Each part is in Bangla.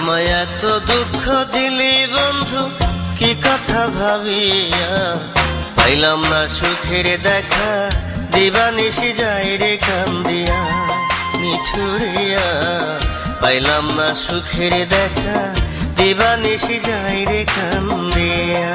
আমায় এত দুঃখ দিলি বন্ধু কি কথা ভাবিয়া, পাইলাম না সুখের দেখা দিবানিশি যাই রে কান্দিয়া নিঠুরিয়া, পাইলাম না সুখের দেখা দিবানিশি যাই রে কান্দিয়া।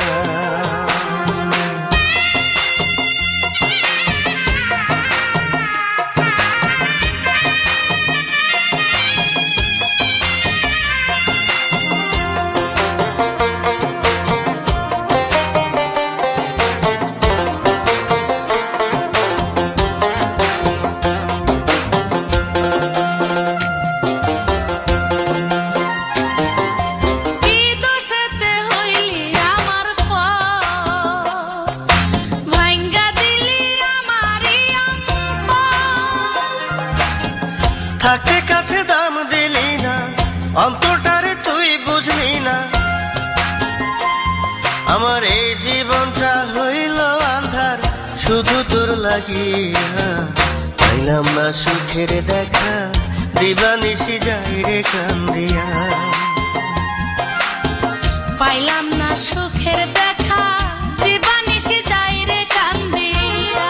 থাকতে কাছে দাম দিলি না, অন্তরটারে তুই বুঝলি না, আমার এই জীবনটা হইল আন্ধার শুধু তোর লাগিয়া, পাইলাম না সুখের দেখা দিবানিশি যাই রে কান্দিয়া, পাইলাম না সুখের দেখা দিবানিশি যাই রে কান্দিয়া।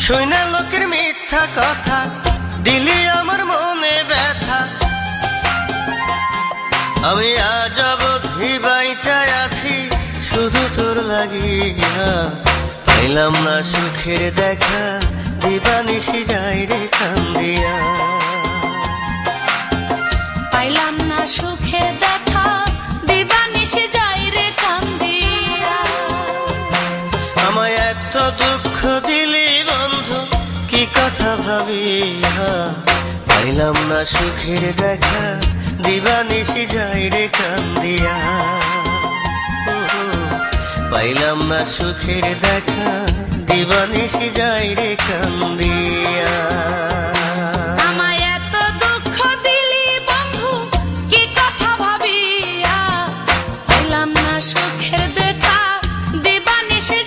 শুইনা লোকের মিথ্যা কথা দিলি আমার মনে ব্যথা, আমি আজ অবধি বাইচায় আছি শুধু তোর লাগিয়া, পাইলাম না সুখের দেখা দিবানিশি যাই রে কান্দিয়া, পাইলাম না সুখের দেখা দিবানিশি যাই রে কান্দিয়া। আমায় এত দুঃখ দিলি বন্ধু কি কথা ভাবিয়া, পাইলাম না সুখের দেখা দিবানিশি যাই রে কান্দিয়া, পাইলাম না সুখের দেখা দিবানিশি যাই রে কান্দিয়া। আমায় এত দুঃখ দিলি বন্ধু কি কথা ভাবিয়া, পাইলাম না সুখের দেখা দিবানিশি